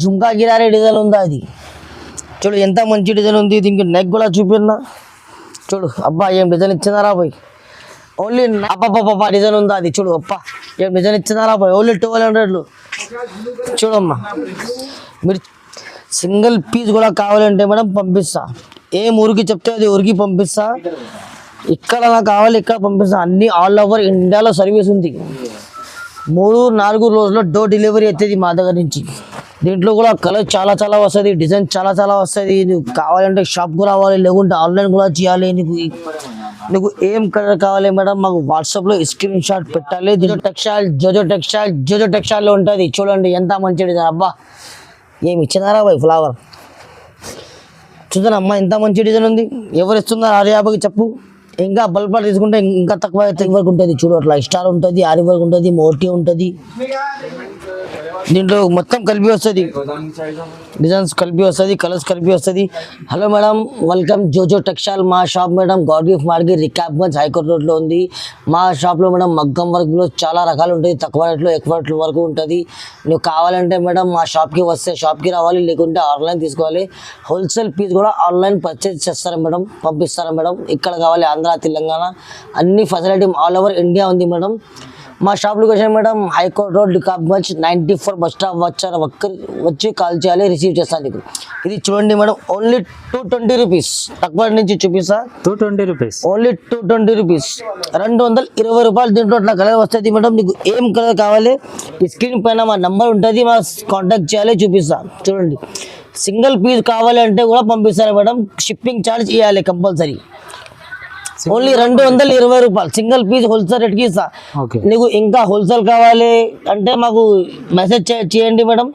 జుంకా గిరారే design ఉందా అది చూడు ఎంత మంచి డిజైన్ ఉంది. దీనికి నెక్ కూడా చూపిన్నా చూడు. అబ్బా ఏం డిజైన్ ఇచ్చినారా పోయి. ఓన్లీ అబ్బా డిజైన్ ఉందా అది చూడు. అబ్బా ఏం డిజైన్ ఇచ్చినారా పోయి. ఓన్లీ 1200 చూడమ్మా. మీరు సింగిల్ పీస్ కూడా కావాలంటే మేడం పంపిస్తా. ఏం ఊరికి చెప్తే అది ఊరికి పంపిస్తా. ఇక్కడ నాకు కావాలి ఇక్కడ పంపిస్తా. అన్ని ఆల్ ఓవర్ ఇండియాలో సర్వీస్ ఉంది. 3-4 రోజుల్లో డోర్ డెలివరీ అవుతుంది మా దగ్గర నుంచి. దీంట్లో కూడా కలర్ చాలా వస్తుంది, డిజైన్ చాలా వస్తుంది. నీకు కావాలంటే షాప్కు రావాలి, లేకుంటే ఆన్లైన్ కూడా చేయాలి. నీకు ఏం కలర్ కావాలి మేడం మాకు వాట్సాప్లో స్క్రీన్ షాట్ పెట్టాలి. జోజో టెక్స్టైల్లో ఉంటుంది. చూడండి ఎంత మంచి డిజైన్. అబ్బా ఏమి ఇచ్చినారా బాయ్ ఫ్లవర్ చూద్దాం. అమ్మ ఎంత మంచి డిజైన్ ఉంది. ఎవరు ఇస్తున్నారు? ఆర్యాబాకి చెప్పు. ఇంకా బల్బ్ తీసుకుంటే ఇంకా తక్కువ వరకు ఉంటుంది. చూడు అట్లా స్టార్ ఉంటుంది, ఆరి వర్క్ ఉంటుంది, మోటీ ఉంటుంది. దీంట్లో మొత్తం కలిపి వస్తుంది, డిజైన్స్ కలిపి వస్తుంది, కలర్స్ కలిపి వస్తుంది. Hello madam, welcome Jojo textile. మా shop madam god gift market Rikabganj high court రోడ్లో ఉంది. మా షాప్లో మేడం మగ్గం వర్క్లో చాలా రకాలు ఉంటుంది. తక్కువ రేట్లో ఎక్కువ రేట్ల వరకు ఉంటుంది. నువ్వు కావాలంటే మేడం మా షాప్కి వస్తే షాప్కి రావాలి, లేకుంటే ఆన్లైన్ తీసుకోవాలి. హోల్సేల్ పీస్ కూడా ఆన్లైన్ పర్చేజ్ చేస్తారా మేడం, పంపిస్తారా మేడం. ఇక్కడ కావాలి ఆంధ్ర, తెలంగాణ అన్ని ఫెసిలిటీ ఆల్ ఓవర్ ఇండియా ఉంది మేడం. మా shop location madam high court road Rikabganj 94 bus stop వచ్చి కాల్ చేయాలి, రిసీవ్ చేస్తాను నీకు. ఇది చూడండి మేడం ఓన్లీ 220 రూపీస్. తక్కువ నుంచి చూపిస్తా. 220 రూపీస్ ఓన్లీ 220 రూపీస్. 220 రూపాయలు. దీంట్లో అట్లా కలర్ వస్తుంది మేడం. నీకు ఏం కలర్ కావాలి ఈ స్క్రీన్ పైన మా నెంబర్ ఉంటుంది, మా కాంటాక్ట్ చేయాలి, చూపిస్తా. చూడండి సింగిల్ పీస్ కావాలి అంటే కూడా పంపిస్తారు మేడం. షిప్పింగ్ ఛార్జ్ ఇవ్వాలి కంపల్సరీ. ఓన్లీ 220 రూపాయలు సింగిల్ పీస్ హోల్సేల్ రేట్కి ఇస్తా. నీకు ఇంకా హోల్సేల్ కావాలి అంటే మాకు మెసేజ్ చేయండి మేడం.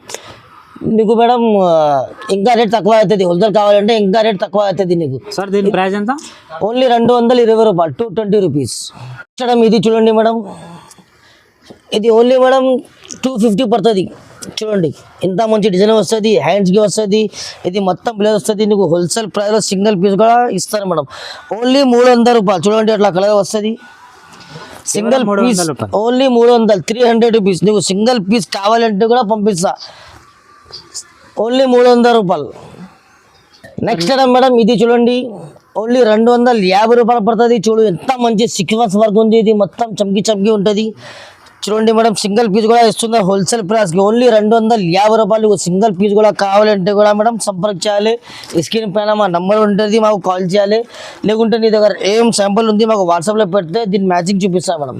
నీకు మేడం ఇంకా రేట్ తక్కువ అవుతుంది. హోల్సేల్ కావాలంటే ఇంకా రేట్ తక్కువ అవుతుంది నీకు. సార్ దీని ప్రైస్ ఎంత? ఓన్లీ 220 రూపాయలు, 220 రూపీస్. ఇది చూడండి మేడం, ఇది ఓన్లీ మేడం 250 పడుతుంది. చూడండి ఎంత మంచి డిజైన్ వస్తుంది, హ్యాండ్స్కి వస్తుంది. ఇది మొత్తం బ్లేజ్ వస్తుంది. నీకు హోల్సేల్ ప్రైస్లో సింగిల్ పీస్ కూడా ఇస్తారు మేడం. ఓన్లీ 300 రూపాయలు. చూడండి అట్లా కలర్ వస్తుంది. Single piece only 300, 300 rupees. నీకు సింగిల్ పీస్ కావాలంటే కూడా పంపిస్తా. ఓన్లీ 300 రూపాయలు. నెక్స్ట్ ఐటమ్ మేడం ఇది చూడండి ఓన్లీ 250 రూపాయలు పడుతుంది. చూడు ఎంత మంచి సీక్వెన్స్ వర్క్ ఉంది. ఇది మొత్తం చమ్కి ఉంటుంది. చూడండి మేడం సింగిల్ పీస్ కూడా ఇస్తుంది హోల్సేల్ ప్రైస్కి. ఓన్లీ 250 రూపాయలు. సింగిల్ పీస్ కూడా కావాలంటే కూడా మేడం సంపర్క చేయాలి. స్క్రీన్ పైన మా నెంబర్ ఉంటుంది, మాకు కాల్ చేయాలి. లేకుంటే నీ దగ్గర ఏం శాంపుల్ ఉంది మాకు వాట్సాప్లో పెడితే దీన్ని మ్యాచింగ్ చూపిస్తాను మేడం.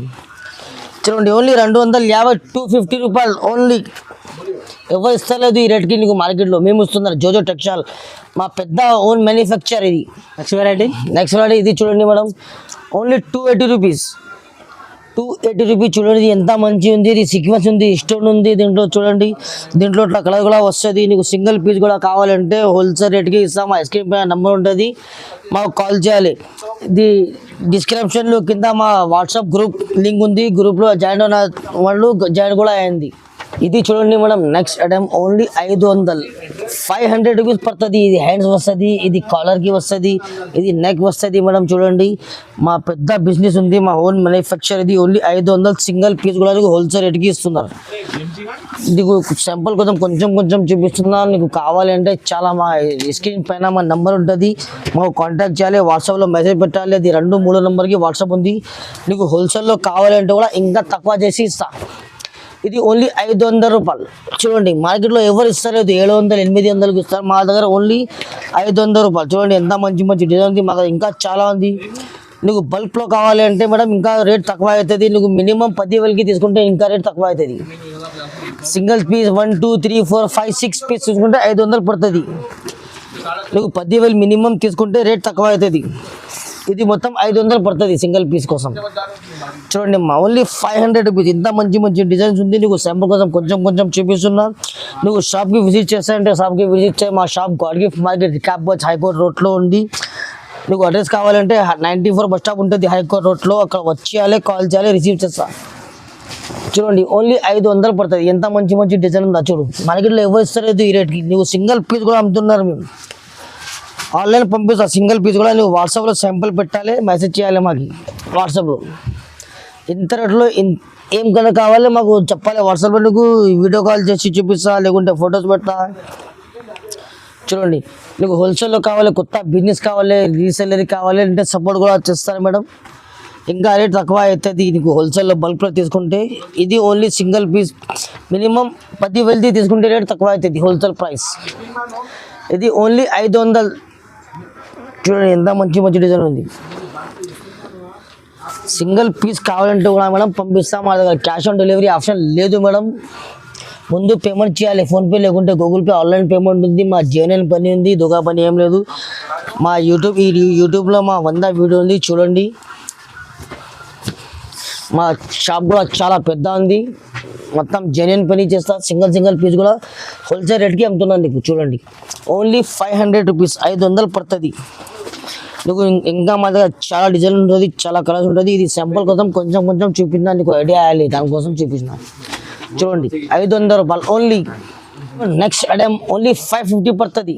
చూడండి ఓన్లీ 250, 250 రూపాయలు ఓన్లీ. ఎవరు ఇస్తలేదు ఈ రేట్కి నీకు మార్కెట్లో. మేము ఇస్తున్నారు జోజో టెక్స్టైల్, మా పెద్ద ఓన్ మ్యానుఫ్యాక్చర్. ఇది నెక్స్ట్ వెరైటీ ఇది చూడండి మేడం ఓన్లీ 280 రూపీస్. 280 రూపీస్. చూడండి ఎంత మంచి ఉంది. ఇది సీక్వెన్స్ ఉంది, స్టోన్ ఉంది. దీంట్లో చూడండి దీంట్లో ఇట్లా కలర్ కూడా వస్తుంది. నీకు సింగిల్ పీస్ కూడా కావాలంటే హోల్సేల్ రేట్కి ఇస్తాం. మా స్క్రీన్ పైన నెంబర్ ఉంటుంది, మాకు కాల్ చేయాలి. ఇది డిస్క్రిప్షన్లో కింద మా వాట్సాప్ గ్రూప్ లింక్ ఉంది. గ్రూప్లో జాయిన్ అయిన వాళ్ళు జాయిన్ కూడా అయింది. ఇది చూడండి madam next item only 500 rupees పడుతుంది. ఇది హ్యాండ్స్ వస్తుంది, ఇది కాలర్కి వస్తుంది, ఇది నెక్ వస్తుంది మేడం. చూడండి మా పెద్ద బిజినెస్ ఉంది, మా ఓన్ మ్యానుఫ్యాక్చర్. ఇది ఓన్లీ 500 సింగిల్ పీస్ కూడా నీకు హోల్సేల్ రేట్కి ఇస్తున్నారు. నీకు శాంపుల్ కోసం కొంచెం చూపిస్తున్నాను. నీకు కావాలంటే చాలా మా స్క్రీన్ పైన మా నెంబర్ ఉంటుంది, మాకు కాంటాక్ట్ చేయాలి, వాట్సాప్లో మెసేజ్ పెట్టాలి. అది 2-3 నెంబర్కి వాట్సాప్ ఉంది. నీకు హోల్సేల్లో కావాలంటే కూడా ఇంకా తక్కువ చేసి ఇస్తా. ఇది ఓన్లీ 500 రూపాయలు. చూడండి మార్కెట్లో ఎవరు ఇస్తలేదు, 700, 800కి ఇస్తారు. మా దగ్గర ఓన్లీ 500 రూపాయలు. చూడండి ఎంత మంచి డిజైన్ ఉంది. మా దగ్గర ఇంకా చాలా ఉంది. నీకు బల్క్లో కావాలి అంటే మేడం ఇంకా రేట్ తక్కువ అవుతుంది. నీకు మినిమం 10,000కి తీసుకుంటే ఇంకా రేట్ తక్కువ అవుతుంది. సింగిల్ పీస్ 1, 2, 3, 4, 5, 6 పీస్ తీసుకుంటే 500 పడుతుంది. నీకు 10,000 మినిమం తీసుకుంటే రేట్ తక్కువ అవుతుంది. ఇది మొత్తం 500 పడుతుంది సింగిల్ పీస్ కోసం. చూడండి మా ఓన్లీ 500 రూపీస్. ఇంత మంచి డిజైన్స్ ఉంది. నీకు శాంపుల్ కోసం కొంచెం చూపిస్తున్నా. నువ్వు షాప్కి విజిట్ చేస్తానంటే షాప్కి విజిట్ చేయి. మా shop God gift market Rikabganj high court రోడ్లో ఉంది. నీకు అడ్రస్ కావాలంటే 94 బస్ స్టాప్ ఉంటుంది హైకోర్ట్ రోడ్లో. అక్కడ వచ్చేయాలి, కాల్ చేయాలి, రిసీవ్ చేస్తా. చూడండి ఓన్లీ 500 పడుతుంది. ఎంత మంచి డిజైన్ ఉందా చూడు. మార్కెట్లో ఎవరు ఇస్తలేదు ఈ రేట్కి. నువ్వు సింగిల్ పీస్ కూడా అమ్ముతున్నారు. మేము ఆన్లైన్ పంపిస్తా. సింగిల్ పీస్ కూడా నువ్వు వాట్సాప్లో శాంపుల్ పెట్టాలి, మెసేజ్ చేయాలి మాకు వాట్సాప్లో. ఇంత రేట్లో ఏం కలర్ కావాలి మాకు చెప్పాలి, వాట్సాప్లో నీకు వీడియో కాల్ చేసి చూపిస్తా, లేకుంటే ఫొటోస్ పెడతా. చూడండి, నీకు హోల్సేల్లో కావాలి, కొత్త బిజినెస్ కావాలి, రీసెల్లర్ కావాలి అంటే సపోర్ట్ కూడా చేస్తాను మేడం. ఇంకా రేట్ తక్కువ అవుతుంది నీకు హోల్సేల్లో బల్క్లో తీసుకుంటే. ఇది ఓన్లీ సింగిల్ పీస్ మినిమం 10,000 తీసుకుంటే రేట్ తక్కువ అవుతుంది హోల్సేల్ ప్రైస్. ఇది ఓన్లీ 500. చూడండి ఎంత మంచి మంచి డిజైన్ ఉంది. సింగిల్ పీస్ కావాలంటే కూడా మేడం పంపిస్తాం. మా దగ్గర క్యాష్ ఆన్ డెలివరీ ఆప్షన్ లేదు మేడం. ముందు పేమెంట్ చేయాలి, ఫోన్పే లేకుంటే గూగుల్ పే, ఆన్లైన్ పేమెంట్ ఉంది. మా జేఎన్ఎన్ పని ఉంది, దుగా పని ఏం లేదు. మా యూట్యూబ్లో మా 100 వీడియో ఉంది చూడండి. మా షాప్ కూడా చాలా పెద్ద ఉంది, మొత్తం జెన్యున్ పని చేస్తా. సింగిల్ పీస్ కూడా హోల్సేల్ రేట్కి అమ్ముతున్నాను నీకు. చూడండి ఓన్లీ 500 రూపీస్, 500 పడుతుంది నీకు. ఇంకా మా దగ్గర చాలా డిజైన్ ఉంటుంది, చాలా కలర్స్ ఉంటుంది. ఇది శాంపుల్ కోసం కొంచెం కొంచెం చూపించిన నీకు ఐడియా అయ్యాలి, దానికోసం చూపించిన. చూడండి 500 రూపాయలు ఓన్లీ. నెక్స్ట్ ఐటమ్ ఓన్లీ 550 పడుతుంది.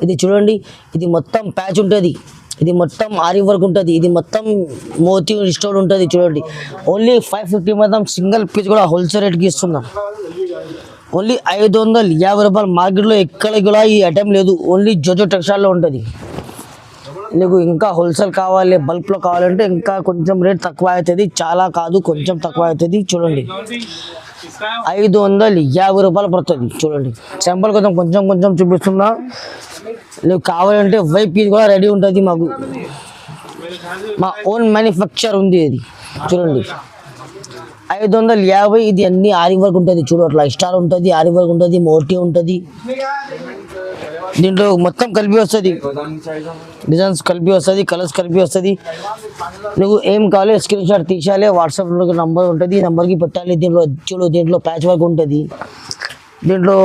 ఇది చూడండి, ఇది మొత్తం ప్యాచ్ ఉంటుంది, ఇది మొత్తం ఆరి వర్క్ ఉంటుంది, ఇది మొత్తం మోతీ స్టోన్ ఉంటుంది. చూడండి ఓన్లీ 550 మొత్తం సింగిల్ పీస్ కూడా హోల్సేల్ రేట్కి ఇస్తున్నాం. ఓన్లీ 550 రూపాయలు. మార్కెట్లో ఎక్కడ కూడా ఈ ఐటమ్ లేదు, ఓన్లీ జోజో టెక్స్టైల్లో ఉంటుంది. నీకు ఇంకా హోల్సేల్ కావాలి, బల్క్లో కావాలంటే ఇంకా కొంచెం రేట్ తక్కువ అవుతుంది, చాలా కాదు కొంచెం తక్కువ అవుతుంది. చూడండి 550 రూపాయలు పడుతుంది. చూడండి శాంపుల్ కోసం కొంచెం కొంచెం చూపిస్తున్నా. నువ్వు కావాలంటే 5 పీస్ కూడా రెడీ ఉంటుంది మాకు, మా ఓన్ మ్యానుఫ్యాక్చర్ ఉంది ఇది. చూడండి 550. ఇది అన్ని ఆరి వర్క్ ఉంటుంది, చూడు అట్లా స్టార్ ఉంటుంది, ఆరి వర్క్ ఉంటుంది, మోటీ ఉంటుంది. దీంట్లో మొత్తం కలిపి వస్తుంది, డిజైన్స్ కలిపి వస్తుంది, కలర్స్ కలిపి వస్తుంది. నువ్వు ఏం కావాలి స్క్రీన్ షాట్ తీసేయాలి, వాట్సాప్లో నంబర్ ఉంటుంది, ఈ నెంబర్కి పెట్టాలి. దీంట్లో చూడు, దీంట్లో ప్యాచ్ వర్క్ ఉంటుంది, దీంట్లో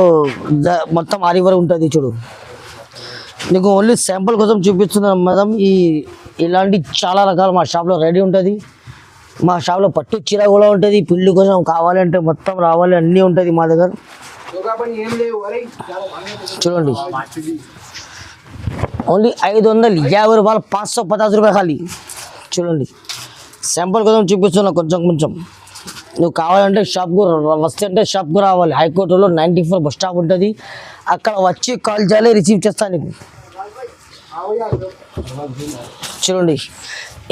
మొత్తం ఆరి వర్క్ ఉంటుంది. చూడు నీకు ఓన్లీ శాంపుల్ కోసం చూపిస్తున్నాను మేడం. ఇలాంటి చాలా రకాలు మా షాప్లో రెడీ ఉంటుంది. మా షాప్లో పట్టు చీర కూడా ఉంటుంది, పిల్లి కోసం కావాలంటే మొత్తం రావాలి, అన్నీ ఉంటుంది మా దగ్గర. చూడండి ఓన్లీ 550 రూపాయలు, 550 రూపాయలు ఖాళీ. చూడండి శాంపుల్ కోసం చూపిస్తున్నా కొంచెం కొంచెం. నువ్వు కావాలంటే షాప్కు వస్తే అంటే షాప్కు రావాలి. హైకోర్టులో 94 బస్ స్టాప్ ఉంటుంది, అక్కడ వచ్చి కాల్ చేయాలి, రిసీవ్ చేస్తాను నీకు. చూడండి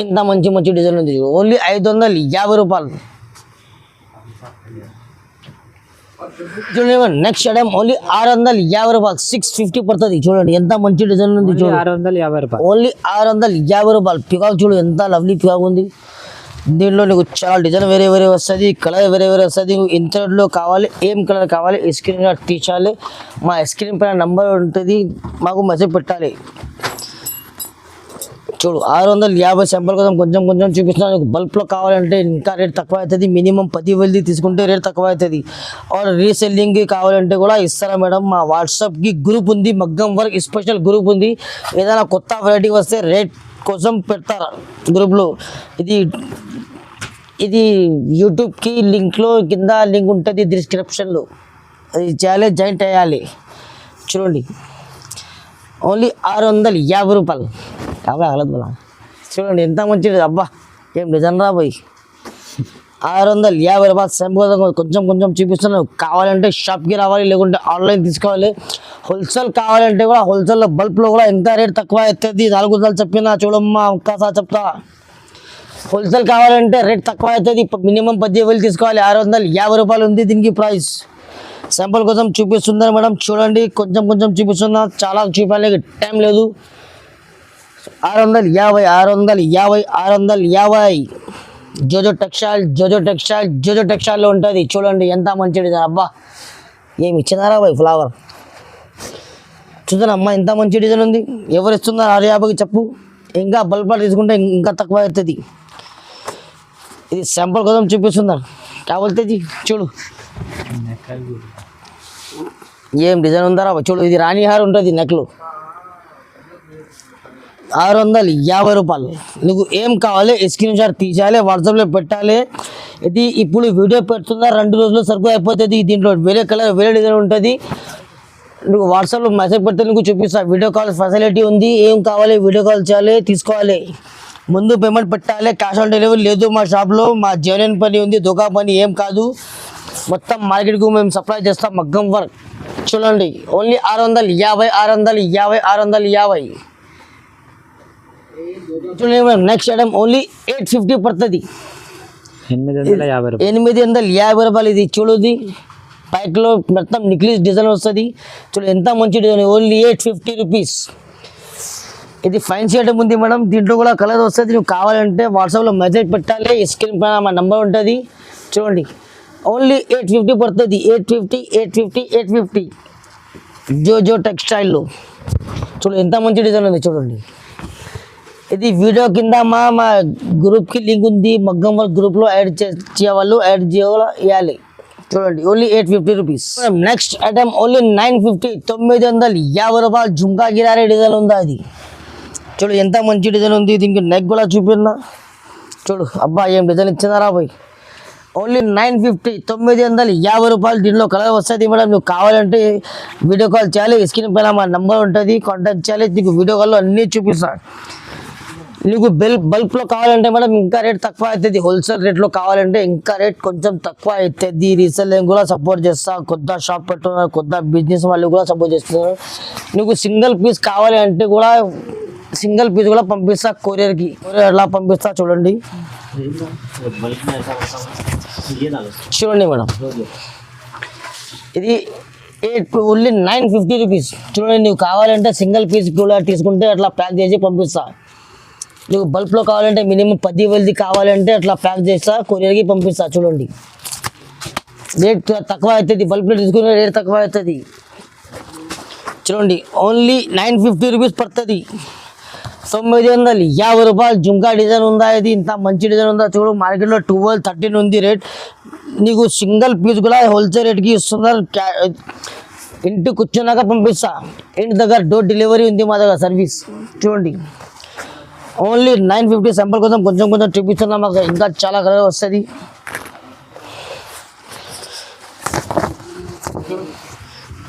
ఇంత మంచి మంచి డిజైన్ ఉంది. ఓన్లీ 550 రూపాయలు. చూడండి నెక్స్ట్ ఐటమ్ ఓన్లీ 650 రూపాయలు, 650 పడుతుంది. చూడండి ఎంత మంచి డిజైన్ ఉంది. చూడండి 650 రూపాయలు, ఓన్లీ 650 రూపాయలు. పికాక్ చూడు ఎంత లవ్లీ పికాక్ ఉంది. దీంట్లో నీకు చాలా డిజైన్ వేరే వేరే వస్తుంది, కలర్ వేరే వేరే వస్తుంది. ఇంతలో కావాలి, ఏం కలర్ కావాలి స్క్రీన్ షాట్ తీసాలి. మా స్క్రీన్ పైన నంబర్ ఉంటుంది, మాకు మెసేజ్ పెట్టాలి. చూడు 650 శాంపుల్ కోసం కొంచెం కొంచెం చూపిస్తున్నాను. బల్క్లో కావాలంటే ఇంకా రేట్ తక్కువ అవుతుంది, మినిమం 10,000 తీసుకుంటే రేట్ తక్కువ అవుతుంది. ఆర్ రీసెల్లింగ్కి కావాలంటే కూడా ఇస్తారా మేడం. మా వాట్సాప్కి గ్రూప్ ఉంది, మగ్గం వర్క్ స్పెషల్ గ్రూప్ ఉంది. ఏదైనా కొత్త వెరైటీ వస్తే రేట్ కోసం పెడతారా గ్రూప్లో. ఇది యూట్యూబ్కి లింక్లో కింద లింక్ ఉంటుంది డిస్క్రిప్షన్లో, అది చేయాలి, జాయింట్ అయ్యాలి. చూడండి ఓన్లీ 650 రూపాయలు. యాభై అగలదు బలా. చూడండి ఎంత మంచిది, అబ్బా ఏం డిజైన్ రాబోయి. 650 రూపాయలు శాంపుల్ కొంచెం కొంచెం చూపిస్తున్నాను. కావాలంటే షాప్కి రావాలి, లేకుంటే ఆన్లైన్ తీసుకోవాలి. హోల్సేల్ కావాలంటే కూడా హోల్సేల్లో బల్క్లో కూడా ఎంత రేట్ తక్కువ అవుతుంది. 4 సార్లు చెప్పినా చూడమ్మా, ఒక్కసారి చెప్తా. హోల్సేల్ కావాలంటే రేట్ తక్కువ అవుతుంది, మినిమం 10,000 తీసుకోవాలి. 650 రూపాయలు ఉంది దీనికి ప్రైస్. శాంపుల్ కోసం చూపిస్తున్నారు మేడం. చూడండి కొంచెం కొంచెం చూపిస్తున్నా, చాలా చూపాలి టైం లేదు. 650 జోజో టెక్స్టైల్లో ఉంటుంది. చూడండి ఎంత మంచి డిజైన్, అబ్బా ఏమి ఇచ్చినారా బాయ్ ఫ్లవర్. చూద్దాం అమ్మా ఎంత మంచి డిజైన్ ఉంది. ఎవరు ఇస్తున్నారు 650కి చెప్పు. ఇంకా బల్బ్ తీసుకుంటే ఇంకా తక్కువ అవుతుంది. ఇది శాంపుల్ కోసం చూపిస్తున్నారు, కావాల్తుంది చూడు ఏం డిజైన్ ఉందా రా. చూడు ఇది రాణి హార్ ఉంటుంది నెక్లో, 650 రూపాయలు. నువ్వు ఏం కావాలి స్క్రీన్ షాట్ తీసేయాలి, వాట్సాప్లో పెట్టాలి. ఇది ఇప్పుడు వీడియో పెడుతున్నా, 2 రోజుల్లో సరుకు అయిపోతుంది. దీంట్లో వేరే కలర్ వేరే డిజైన్ ఉంటుంది. నువ్వు వాట్సాప్లో మెసేజ్ పెడితే నీకు చూపిస్తా. వీడియో కాల్ ఫెసిలిటీ ఉంది, ఏం కావాలి వీడియో కాల్ చేయాలి, తీసుకోవాలి. ముందు పేమెంట్ పెట్టాలి, క్యాష్ ఆన్ డెలివరీ లేదు మా షాప్లో. మా జెన్యున్ పని ఉంది, దుకా పని ఏం కాదు. మొత్తం మార్కెట్కు మేము సప్లై చేస్తాం మగ్గం వర్క్. చూడండి ఓన్లీ 650 650 650. చూడండి మేడం నెక్స్ట్ ఐటమ్ ఓన్లీ 850 పడుతుంది. 850 రూపాయలు. 850 రూపాయలు. ఇది చూడుది పైక్లో మొత్తం నిక్లీస్ డిజైన్ వస్తుంది. చూడు ఎంత మంచి డిజైన్, ఓన్లీ 850 రూపీస్. ఇది ఫ్యాన్సీ ఐటమ్ ఉంది మేడం, దీంట్లో కూడా కలర్ వస్తుంది. నువ్వు కావాలంటే వాట్సాప్లో మెసేజ్ పెట్టాలి, స్క్రీన్ పైన మా నెంబర్ ఉంటుంది. చూడండి ఓన్లీ 850 పడుతుంది. 850. జో టెక్స్టైల్లో చూడు ఎంత మంచి డిజైన్ ఉంది చూడండి. ఇది వీడియో కింద మా గ్రూప్కి లింక్ ఉంది. మగ్గం వర్క్ గ్రూప్లో యాడ్ చేయవాళ్ళు యాడ్ చేయాలి. చూడండి only 850 rupees. Next item only 950 950 రూపాయలు. జుంకా గిరారీ డిజైన్ ఉందా అది చూడు ఎంత మంచి డిజైన్ ఉంది. దీనికి నెక్ కూడా చూపిన్నా చూడు. అబ్బా ఏం డిజైన్ ఇచ్చిందారా పోయి. ఓన్లీ 950 950 రూపాయలు. దీనిలో కలర్ వస్తుంది మేడం. నువ్వు కావాలంటే వీడియో కాల్ చేయాలి, స్క్రీన్ పైన మా నెంబర్ ఉంటుంది, కాంటాక్ట్ చేయాలి. నీకు వీడియో కాల్లో అన్నీ చూపిస్తాను. నీకు బల్క్లో కావాలంటే మేడం ఇంకా రేట్ తక్కువ అవుతుంది. హోల్సేల్ రేట్లో కావాలంటే ఇంకా రేట్ కొంచెం తక్కువ అవుతుంది. రీసెల్లింగ్ కూడా సపోర్ట్ చేస్తా, కొత్త షాప్ పెట్టున్నారు, కొత్త బిజినెస్ వాళ్ళు కూడా సపోర్ట్ చేస్తున్నారు. నీకు సింగిల్ పీస్ కావాలి అంటే కూడా సింగిల్ పీస్ కూడా పంపిస్తా కొరియర్కి. కొరియర్ ఎలా పంపిస్తా చూడండి. చూడండి మేడం ఇది ఓన్లీ 950 రూపీస్. చూడండి నువ్వు కావాలంటే సింగిల్ పీస్ కూడా తీసుకుంటే అట్లా ప్యాక్ చేసి పంపిస్తా. నువ్వు బల్క్లో కావాలంటే మినిమం 10,000 కావాలంటే అట్లా ప్యాక్ చేస్తా, కొరియర్కి పంపిస్తా. చూడండి రేట్ తక్కువ అవుతుంది, బల్క్లో తీసుకునే రేట్ తక్కువ అవుతుంది. చూడండి ఓన్లీ 950 రూపీస్ పడుతుంది. 950 రూపాయలు. జుంకా డిజైన్ ఉందా, ఇది ఇంత మంచి డిజైన్ ఉందా చూడు. మార్కెట్లో 12 13 ఉంది రేట్. నీకు సింగిల్ పీస్ కూడా హోల్సేల్ రేట్కి ఇస్తున్నారు. ఇంటికి కూర్చున్నాక పంపిస్తా. ఇంటి దగ్గర డోర్ డెలివరీ ఉంది మా దగ్గర సర్వీస్. చూడండి ఓన్లీ 950. సింపుల్ కోసం కొంచెం కొంచెం చూపిస్తున్నా, మాకు ఇంకా చాలా కలర్ వస్తుంది.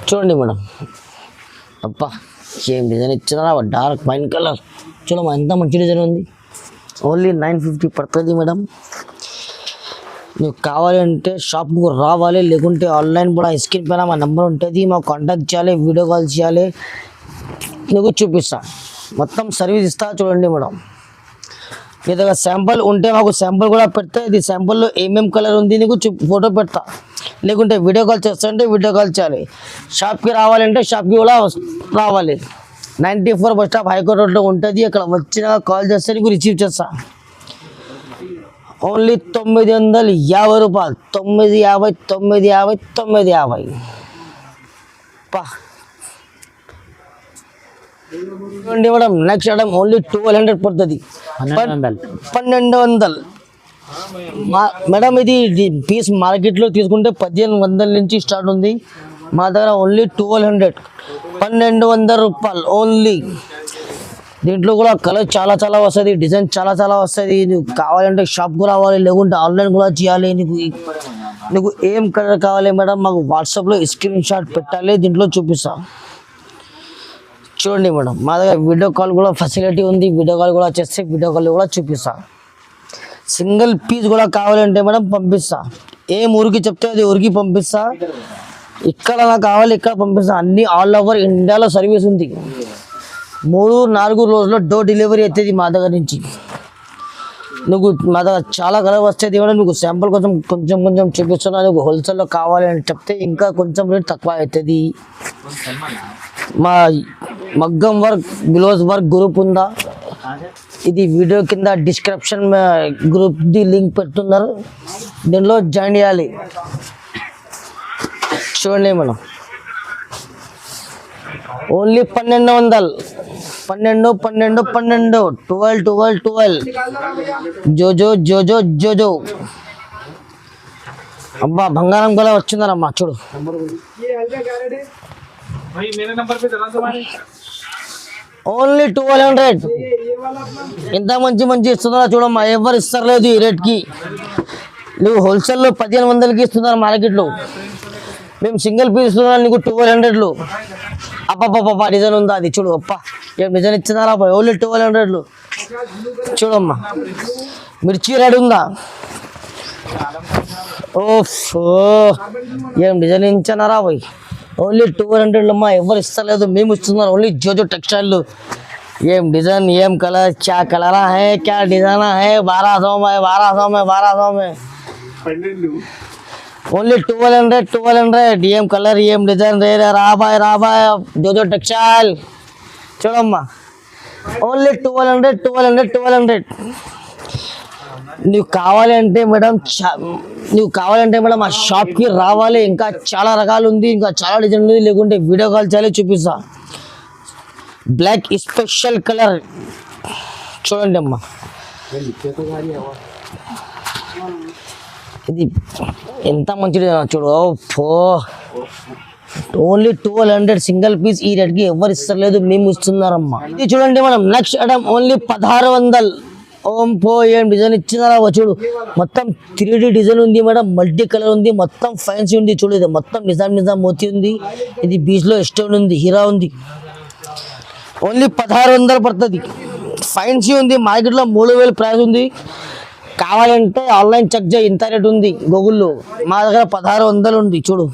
చూడండి మేడం అబ్బా ఏం డిజైన్ ఇచ్చినా, డార్క్ వైన్ కలర్ చూడమ్మా ఎంత మంచి డిజైన్ ఉంది. ఓన్లీ 950 పడుతుంది మేడం. నువ్వు కావాలంటే షాప్కు రావాలి, లేకుంటే ఆన్లైన్ కూడా స్క్రీన్ పైన మా నెంబర్ ఉంటుంది, మాకు కాంటాక్ట్ చేయాలి, వీడియో కాల్ చేయాలి. నీకు చూపిస్తా, మొత్తం సర్వీస్ ఇస్తా. చూడండి మేడం నీ దగ్గర శాంపుల్ ఉంటే మాకు శాంపుల్ కూడా పెడతా. ఇది శాంపుల్లో ఏమేమి కలర్ ఉంది నీకు ఫోటో పెడతా, లేకుంటే వీడియో కాల్ చేస్తాంటే వీడియో కాల్ చేయాలి. షాప్కి రావాలంటే షాప్కి కూడా రావాలి. 94 బస్ స్టాప్ హైకోర్ట్ రోడ్లో ఉంటుంది. అక్కడ వచ్చినాక కాల్ చేస్తే నీకు రిసీవ్ చేస్తా. ఓన్లీ 950 రూపాయలు. 950 పా. చూడండి మేడం నెక్స్ట్ ఐటమ్ ఓన్లీ 1200 పడుతుంది. 1200 మేడం. ఇది పీస్ మార్కెట్లో తీసుకుంటే 1500 నుంచి స్టార్ట్ ఉంది. మా దగ్గర ఓన్లీ 1200 రూపాయలు ఓన్లీ. దీంట్లో కూడా కలర్ చాలా చాలా వస్తుంది, డిజైన్ చాలా చాలా వస్తుంది. నువ్వు కావాలంటే షాప్కు రావాలి, లేకుంటే ఆన్లైన్ కూడా చేయాలి. నీకు ఏం కలర్ కావాలి మేడం మాకు వాట్సాప్లో స్క్రీన్ షాట్ పెట్టాలి, దీంట్లో చూపిస్తా. చూడండి మేడం మా దగ్గర వీడియో కాల్ కూడా ఫెసిలిటీ ఉంది. వీడియో కాల్ కూడా చేస్తే వీడియో కాల్ కూడా చూపిస్తా. సింగిల్ పీస్ కూడా కావాలంటే మేడం పంపిస్తా. ఏం ఊరికి చెప్తే అది ఊరికి పంపిస్తా. ఇక్కడ నాకు కావాలి ఇక్కడ పంపిస్తా. అన్ని ఆల్ ఓవర్ ఇండియాలో సర్వీస్ ఉంది. 3-4 రోజుల్లో డోర్ డెలివరీ అవుతుంది మా దగ్గర నుంచి. నువ్వు మా దగ్గర చాలా కలర్ వస్తుంది మేడం. నీకు శాంపుల్ కోసం కొంచెం కొంచెం చూపిస్తున్నా. నీకు హోల్సేల్లో కావాలి అని చెప్తే ఇంకా కొంచెం రేట్ తక్కువ అవుతుంది. మా మగ్గం వర్క్ బ్లౌజ్ వర్క్ గ్రూప్ ఉందా, ఇది వీడియో కింద డిస్క్రిప్షన్ గ్రూప్ది లింక్ పెడుతున్నారు, దీనిలో జాయిన్ చేయాలి. చూడండి మేడం ఓన్లీ 1200 12 జోజో. అబ్బా బంగారం గల వచ్చిందమ్మా చూడు. ఓన్లీ 1200. ఇంత మంచి మంచి ఇస్తున్నారా చూడమ్మా, ఎవరు ఇస్తలేదు ఈ రేట్కి. నువ్వు హోల్సేల్లో 1500కి ఇస్తున్నారు మార్కెట్లో, మేము సింగిల్ పీస్ ఇస్తున్నాం నీకు 1200లో. అబ్బా డిజైన్ ఉందా అది చూడు అప్ప ఏం డిజైన్ ఇచ్చినారా బాయ్ ఓన్లీ 1200 చూడమ్మా మిర్చి రెడ్ ఉందా ఓఫో ఏం డిజైన్ ఇచ్చినారా బాయ్ ఓన్లీ 200 అమ్మా ఎవరు ఇస్తలేదు మేము ఇస్తున్నారు ఓన్లీ జోజో టెక్స్టైల్ ఏం డిజైన్ ఏం కలర్ క్యా కలరా హై క్యా డిజైన్ హై 1200 में ఓన్లీ 1200 ఏం కలర్ ఏం డిజైన్ రే రాబాయ్ జోజో టెక్స్టైల్ చూడమ్మా ఓన్లీ 1200 నువ్వు కావాలంటే మేడం ఆ షాప్కి రావాలి ఇంకా చాలా రకాలు ఉంది ఇంకా చాలా డిజైన్ ఉంది లేకుంటే వీడియో కాల్ చేయాలి చూపిస్తా బ్లాక్ స్పెషల్ కలర్ చూడండి అమ్మా ఇది ఎంత మంచిది చూడు ఓ ఓన్లీ 1200 సింగిల్ పీస్ ఈ రేట్కి ఎవరు ఇస్తలేదు మేము ఇస్తున్నారమ్మా ఇది చూడండి మేడం నెక్స్ట్ ఐటమ్ ఓన్లీ 1600 ఓం పో ఏం డిజైన్ ఇచ్చినారా చూడు మొత్తం 3D డిజైన్ ఉంది మేడం మల్టీ కలర్ ఉంది మొత్తం ఫ్యాన్సీ ఉంది చూడు ఇది మొత్తం నిజాం మోతీ ఉంది ఇది బీచ్లో స్టోన్ ఉంది హీరా ఉంది ఓన్లీ 1600 పడుతుంది ఫ్యాన్సీ ఉంది మార్కెట్లో 3000 ప్రైస్ ఉంది కావాలంటే ఆన్లైన్ చెక్ చేయి ఇంత రేట్ ఉంది గూగుల్లో మా దగ్గర 1600 ఉంది చూడు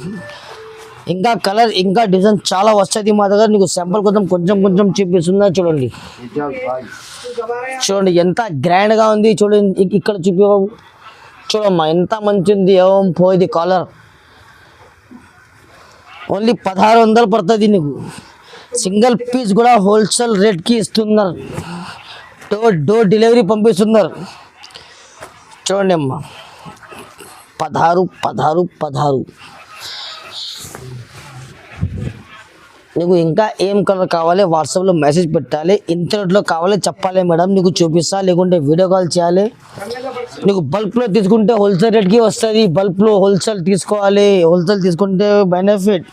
ఇంకా కలర్ ఇంకా డిజైన్ చాలా వస్తుంది మా దగ్గర నీకు శాంపుల్ కోసం కొంచెం చూపిస్తుందా చూడండి ఎంత గ్రాండ్గా ఉంది చూడండి ఇక్కడ చూపి బాబు చూడమ్మా ఎంత మంచి ఉంది ఏం పోయింది కాలర్ ఓన్లీ 1600 పడుతుంది నీకు సింగిల్ పీస్ కూడా హోల్సేల్ రేట్కి ఇస్తున్నారు డోర్ డెలివరీ పంపిస్తున్నారు చూడండి అమ్మా 16 నీకు ఇంకా ఏం కలర్ కావాలి వాట్సాప్లో మెసేజ్ పెట్టాలి ఇంటర్నెట్లో కావాలి చెప్పాలి మేడం నీకు చూపిస్తా లేకుంటే వీడియో కాల్ చేయాలి నీకు బల్క్లో తీసుకుంటే హోల్సేల్ రేట్కి వస్తుంది బల్క్లో హోల్సేల్ తీసుకోవాలి హోల్సేల్ తీసుకుంటే బెనిఫిట్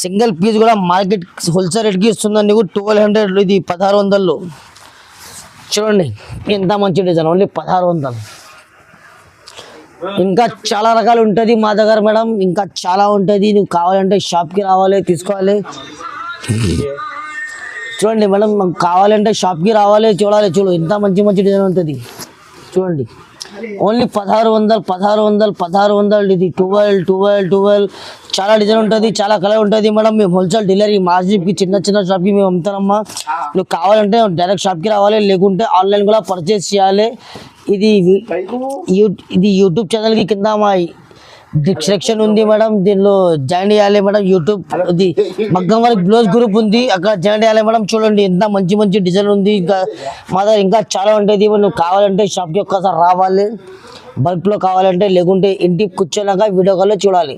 సింగిల్ పీస్ కూడా మార్కెట్ హోల్సేల్ రేట్కి ఇస్తుంది నీకు 1200 ఇది 1600 చూడండి ఎంత మంచి డిజైన్ ఓన్లీ 1600 ఇంకా చాలా రకాలు ఉంటుంది మా దగ్గర మేడం ఇంకా చాలా ఉంటుంది నువ్వు కావాలంటే షాప్కి రావాలి తీసుకోవాలి చూడండి మేడం మాకు కావాలంటే షాప్కి రావాలి చూడు ఎంత మంచి డిజైన్ ఉంటుంది చూడండి ఓన్లీ 1600 ఇది 12 చాలా డిజైన్ ఉంటుంది చాలా కలర్ ఉంటుంది మేడం మేము హోల్సేల్ డీలర్ మార్జిన్కి చిన్న షాప్కి మేము అమ్ముతారమ్మా నువ్వు కావాలంటే డైరెక్ట్ షాప్కి రావాలి లేకుంటే ఆన్లైన్ కూడా పర్చేస్ చేయాలి ఇది యూట్యూబ్ ఛానల్కి కింద మా డిస్క్రిప్షన్ ఉంది మేడం దీనిలో జాయిన్ చేయాలి మేడం యూట్యూబ్ ఇది మగ్గం వర్క్ బ్లౌజ్ గ్రూప్ ఉంది అక్కడ జాయిన్ చేయాలి మేడం చూడండి ఎంత మంచి డిజైన్ ఉంది ఇంకా మా దగ్గర ఇంకా చాలా ఉంటుంది నువ్వు కావాలంటే షాప్కి ఒక్కసారి రావాలి బల్క్లో కావాలంటే లేకుంటే ఇంటికి కూర్చోనాక వీడియో కాల్లో చూడాలి